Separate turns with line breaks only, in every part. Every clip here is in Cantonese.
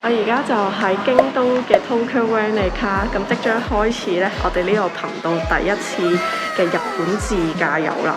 我而家就喺京都嘅 Tokyo Renica，咁即將開始咧，我哋呢個頻道第一次嘅日本自駕遊啦。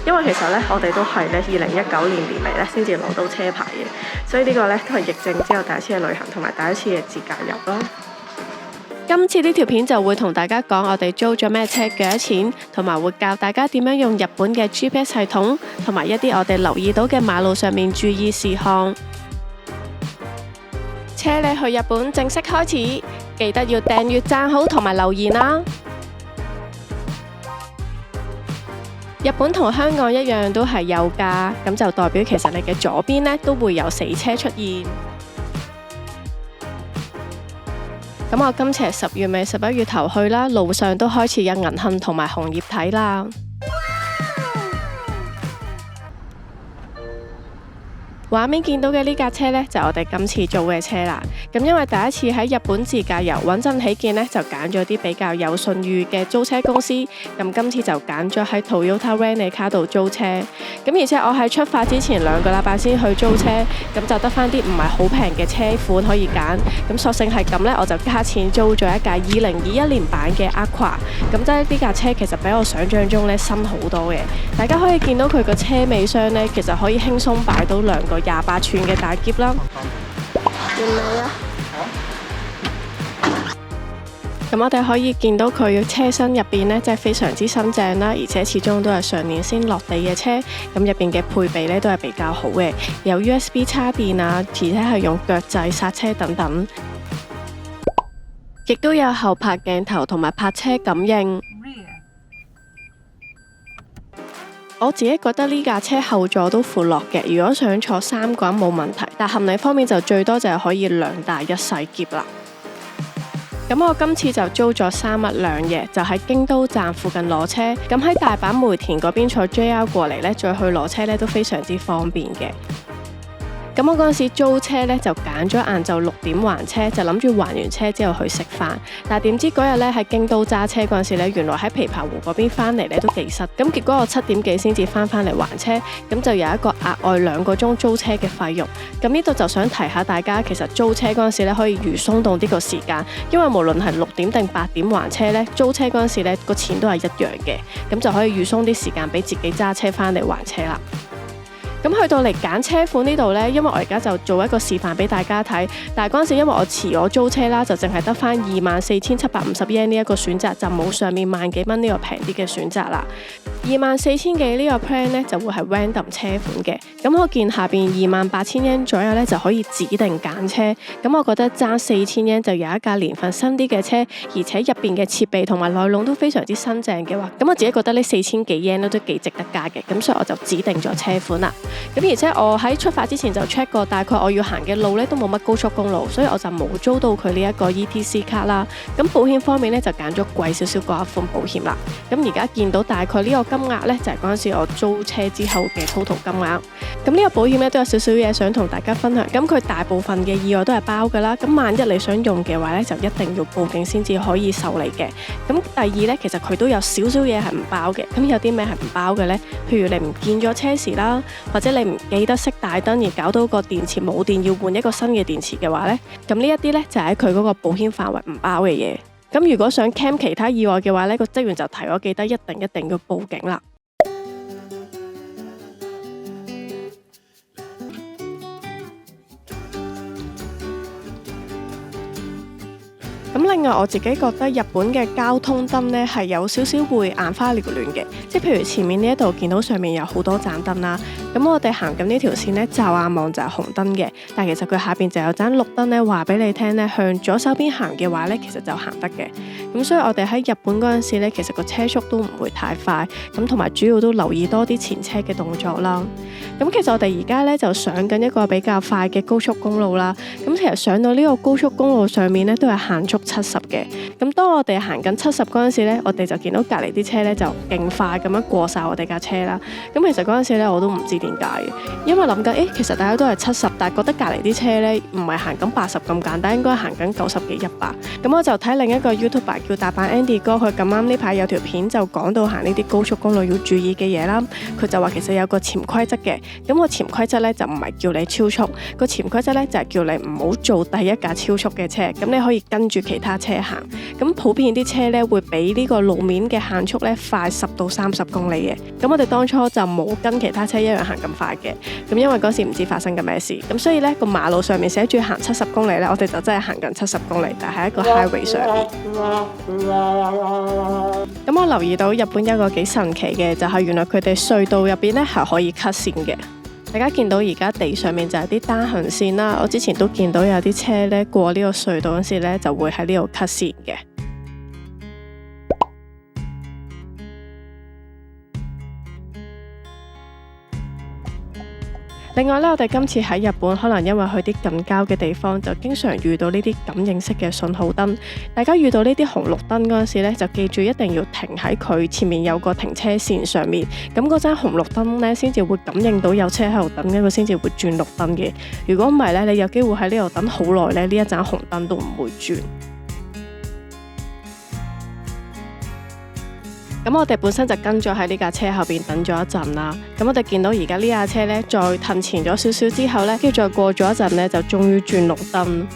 因為其實咧，我哋都係咧2019年嚟咧先至攞到車牌嘅，所以呢個咧都係疫症之後第一次嘅旅行同埋第一次嘅自駕遊啦。
今次呢條片就會同大家講我哋租咗咩車幾多錢，同埋會教大家點樣用日本嘅 GPS 系統，同埋一啲我哋留意到嘅馬路上面注意事項。車你去日本正式開始，記得要訂閱、讚好同埋留言啦！日本同香港一樣都係右駕，咁就代表其實你嘅左邊呢都會有死車出現。咁我今次係10月尾11月頭去啦，路上都開始有銀杏同埋紅葉睇啦。畫面見到嘅呢架車呢，就我哋今次租嘅車啦。咁因為第一次喺日本自駕遊，穩陣起見呢，就揀咗啲比較有信譽嘅租車公司。咁今次就揀咗喺 Toyota Renica 度租車。咁而且我喺出發之前2個禮拜先去租車，咁就得返啲唔係好平嘅車款可以揀。咁索性係咁呢，我就加錢租咗一架2021年版嘅 Aqua。咁即係呢架車其實比我想象中呢新好多嘅。大家可以見到佢個車尾箱呢，其實可以輕鬆擺到2個28寸嘅大篋啦。原來啊！咁我哋可以見到佢車身入邊呢，真係非常之新淨啦，而且始終都係上年先落地嘅車。咁入邊嘅配備呢，都係比較好嘅，有 USB 插電啊，而且係用腳掣剎車等等，亦都有後拍鏡頭同埋泊車感應。我自己覺得呢架車後座都闊落嘅，如果想坐3個人冇問題，但行李方面就最多就係可以2大1細篋啦。咁我今次就租咗3日2夜，就喺京都站附近攞車。咁喺大阪梅田嗰邊坐 JR 過嚟呢，再去攞車呢都非常之方便嘅。咁我嗰陣時租車呢，就揀咗晏晝6點還車，就諗住還完車之後去食飯。但係點知嗰日呢，喺京都揸車嗰陣時呢，原來喺琵琶湖嗰邊返嚟呢都幾塞。咁結果我7點幾先至返嚟還車，咁就有一個額外2個鐘租車嘅費用。咁呢度就想提下大家，其實租車嗰陣時呢可以預鬆動啲個時間，因為無論係6點定8點還車呢，租車嗰陣時呢個錢都係一樣嘅，咁就可以預鬆啲時間俾自己揸車返嚟還車啦。咁去到嚟揀車款呢度呢，因為我而家就做一個示範俾大家睇，但係嗰陣時因為我遲我租車啦，就淨係得返24,750 yen 呢一個選擇，就冇上面萬幾蚊呢個平啲嘅選擇啦。24,000幾呢個 plan 呢，就會係 random 車款嘅，咁我見下邊28,000 yen 左右呢，就可以指定揀車，咁我覺得爭4,000 yen 就有一架年份新啲嘅車，而且入邊嘅設備同埋內籠都非常之新淨嘅話，咁我自己覺得呢4,000幾 yen 都幾值得加嘅，咁所以我就指定咗車款啦。咁而且我喺出發之前就 check 過，大概我要行嘅路呢都冇乜高速公路，所以我就冇租到佢呢一個 ETC 卡啦。咁保險方面呢，就揀咗貴少少嗰一款保險啦。咁而家見到大概呢個金額呢，就係嗰陣時我租車之後嘅 total 金額。咁呢個保險呢，都有少少嘢想同大家分享。咁佢大部分嘅意外都係包噶啦。咁萬一你想用嘅話呢，就一定要報警先至可以受理嘅。咁第二呢，其實佢都有少少嘢係唔包嘅。咁有啲咩係唔包嘅呢？譬如你唔見咗車匙啦，或者你唔記得熄大燈而搞到個電池冇電，要換一個新嘅電池嘅話呢，咁呢一啲呢，就喺佢嗰個保險範圍唔包嘅嘢。咁如果想 claim 其他意外嘅話呢，個職員就提我記得一定要報警啦。咁另外我自己覺得日本嘅交通燈呢係有少少會眼花繚亂嘅，即係譬如前面呢一度見到上面有好多盞燈啦，咁我哋行緊呢條線呢，驟眼望就係紅燈嘅，但其實佢下邊就有盞綠燈呢，話俾你聽呢，向左手邊行嘅話呢，其實就行得嘅。咁所以我哋喺日本嗰陣時呢，其實個車速都唔會太快，咁同埋主要都留意多啲前車嘅動作啦。咁其實我哋而家呢，就上緊一個比較快嘅高速公路啦，咁其實上到呢個高速公路上面呢，都係限速70嘅。咁當我哋行緊70嗰陣時呢，我哋就見到隔離啲車呢，就勁快咁樣過晒我哋架車啦。咁其實嗰陣時呢，我都唔知點偏價嘅，因為諗緊其實大家都係70，但係覺得隔離啲車呢唔係行緊80咁簡單，應該行緊90幾100。咁我就睇另一個 YouTuber 叫大阪 Andy 哥，佢咁啱呢排有條片就講到行呢啲高速公路要注意嘅嘢啦。佢就話其實有個潛規則嘅，咁個潛規則呢就唔係叫你超速，個潛規則呢就係叫你唔好做第一架超速嘅車，咁你可以跟住其他車行。咁普遍啲車呢會比呢個路面嘅限速呢快10到30公里嘅。咁我哋當初就冇跟其他車一樣行咁快嘅，咁因為嗰時唔知發生緊咩事，咁所以呢個馬路上面寫住行70公里呢，我哋就真係行緊70公里，但係喺一個 highway 上面。咁我留意到日本有個幾神奇嘅，就係原來佢哋隧道入邊呢係可以 cut 線嘅。大家見到而家地上面就係啲單行線啦，我之前都見到有啲車呢過呢個隧道嗰時呢就會喺呢度 cut 線嘅。另外呢，我哋今次喺日本，可能因為去啲近郊嘅地方，就經常遇到呢啲感應式嘅信號燈。大家遇到呢啲紅綠燈嗰陣時呢，就記住一定要停喺佢前面有個停車線上面，咁嗰盞紅綠燈呢，先至會感應到有車喺度等緊，佢先至會轉綠燈嘅。如果唔係呢，你有機會喺呢度等好耐呢，呢一盞紅燈都唔會轉。咁我哋本身就跟咗喺呢架車後邊等咗一陣啦。咁我哋見到而家呢架車呢，再褪前咗少少之後呢，跟住再過咗一陣呢，就終於轉綠燈。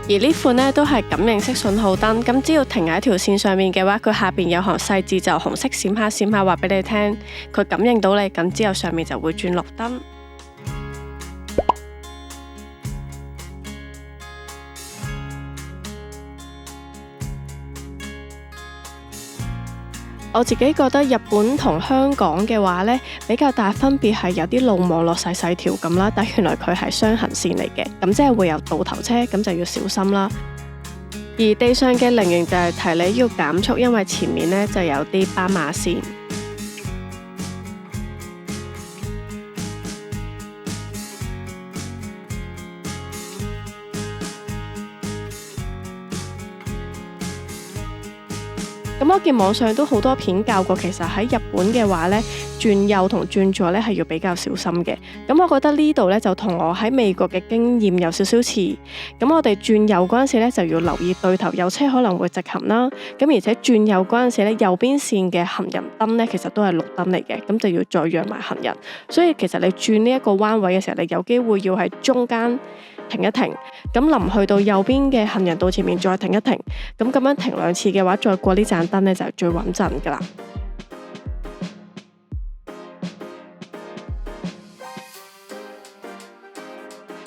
而呢款呢都係感應式信號燈，咁只要停喺條線上面嘅話，佢下邊有行細字就紅色閃下閃下話俾你聽，佢感應到你，咁之後上面就會轉綠燈。我自己覺得日本同香港嘅話呢，比較大分別係有啲路網絡細細條咁啦，但原來佢係雙行線嚟嘅，咁即係會有倒頭車，咁就要小心啦。而地上嘅陵園就係提你要減速，因為前面呢就有啲斑馬線。咁我見網上都好多片教過，其實喺日本嘅話呢，轉右同轉左呢係要比較小心嘅。咁我覺得呢度呢，就同我喺美國嘅經驗有少少似。咁我哋轉右嗰陣時呢，就要留意對頭有車可能會直行啦。咁而且轉右嗰陣時呢，右邊線嘅行人燈呢，其實都係綠燈嚟嘅，咁就要再讓埋行人。所以其實你轉呢一個彎位嘅時候，你有機會要喺中間停一停，咁臨去到右邊嘅行人道前面再停一停，咁樣停2次嘅話，再過呢盞燈呢就係最穩陣噶啦。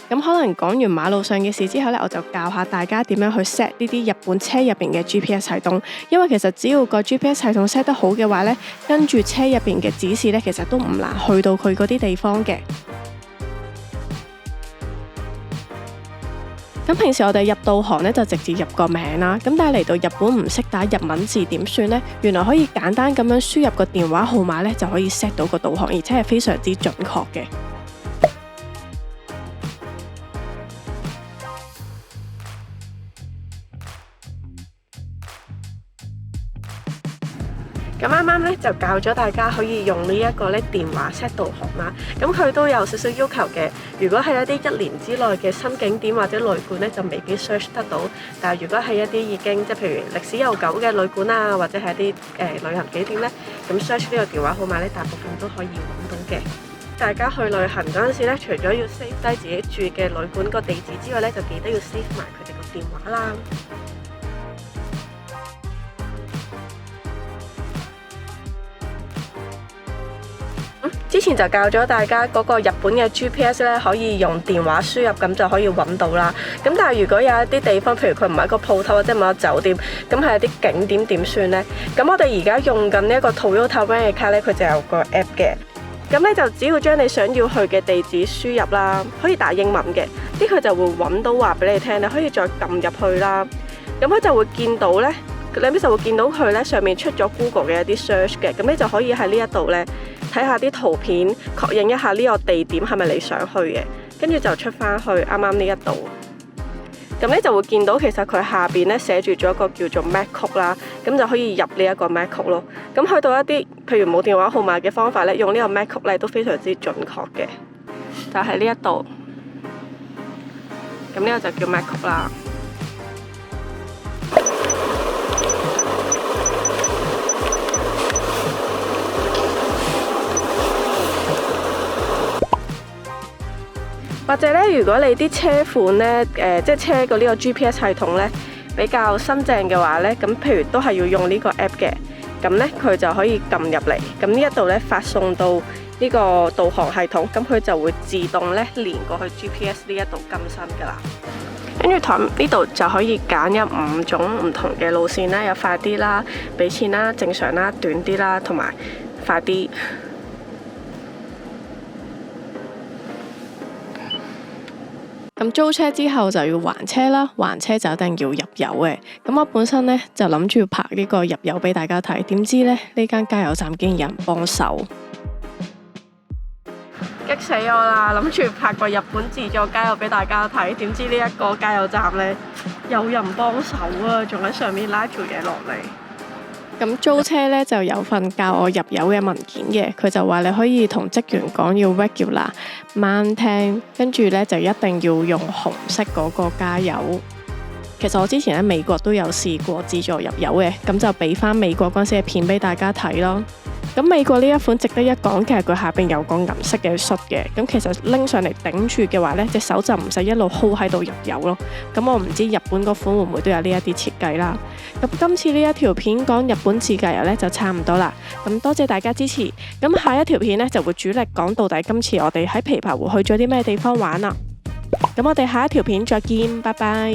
咁可能講完馬路上嘅事之後呢，我就教下大家點樣去 set 呢啲日本車入邊嘅 GPS 系統，因為其實只要個 GPS 系統 set 得好嘅話呢，跟住車入邊嘅指示呢，其實都唔難去到佢嗰啲地方嘅。咁平時我哋入導航呢，就直接入個名啦，咁但係嚟到日本唔識打日文字點算呢？原來可以簡單咁樣輸入個電話號碼呢，就可以 set 到個導航，而且係非常之準確嘅。咁啱啱咧就教咗大家可以用呢一個咧電話 set 導航啦。咁佢都有少少要求嘅。如果係一啲1年之內嘅新景點或者旅館咧，就未必 search 得到。但係如果係一啲已經即係譬如歷史悠久嘅旅館啊，或者係一啲旅行景點咧，咁 search 呢個電話號碼咧，大部分都可以揾到嘅。大家去旅行嗰陣時咧，除咗要 save 低自己住嘅旅館個地址之外咧，就記得要 save 埋佢哋個電話啦。之前就教咗大家嗰個日本嘅 GPS 咧，可以用電話輸入，咁就可以揾到啦。咁但係如果有一啲地方，譬如佢唔係一個鋪頭或者唔係一個酒店，咁係一啲景點點算呢？咁我哋而家用緊呢一個 Toyota Rent-A-Car 咧，佢就有個 app 嘅。咁咧就只要將你想要去嘅地址輸入啦，可以打英文嘅，佢就會揾到話俾你聽，你可以再撳入去啦。咁佢就會見到呢，你就會見到佢呢上面出咗 Google 嘅一啲 search 嘅，咁你就可以喺呢一度呢，睇下啲圖片，確認一下呢個地點係咪你想去嘅。
跟住就出翻去啱啱呢一度。咁咧就會見到其實佢下邊咧寫住咗一個叫做 MAC code 啦，咁就可以入呢一個 MAC code 咯。咁去到一啲譬如冇電話號碼嘅方法咧，用呢個 MAC code 咧都非常之準確嘅。就喺呢一度，咁呢個就叫 MAC code 啦。或者咧，如果你啲車款咧，即係車個呢個 GPS 系統咧比較新淨嘅話咧，咁譬如都係要用呢個 app 嘅，咁咧佢就可以撳入嚟，咁呢一度咧發送到呢個導航系統，咁佢就會自動咧連過去 GPS 呢一度更新噶啦。跟住台呢度就可以揀有5種唔同嘅路線啦，有快啲啦、俾錢啦、正常啦、短啲啦，同埋快啲。
咁租車之後就要還車啦，還車就一定要入油嘅。咁我本身呢，就諗住拍呢個入油俾大家睇，點知呢間加油站竟然有人幫手，
激死我啦！諗住拍個日本自助加油俾大家睇，點知呢一個加油站呢，有人幫手啊，仲喺上面拉條嘢落嚟。
咁租車呢，就有份教我入油嘅文件嘅，佢就話你可以同職員講要 regular maintain，跟住呢就一定要用紅色嗰個加油。其實我之前喺美國都有試過自助入油嘅，咁就俾翻美國嗰陣時嘅片俾大家睇咯。咁美國呢一款值得一講嘅係佢下邊有個銀色嘅恤嘅，咁其實拎上嚟頂住嘅話呢，隻手就唔使一路 hold 喺度入油咯。咁我唔知日本嗰款會唔會都有呢一啲設計啦。咁今次呢一條片講日本自駕遊呢就差唔多啦。咁多謝大家支持。咁下一條片呢就會主力講到底今次我哋喺琵琶湖去咗啲咩地方玩啦。咁我哋下一條片再見，拜拜。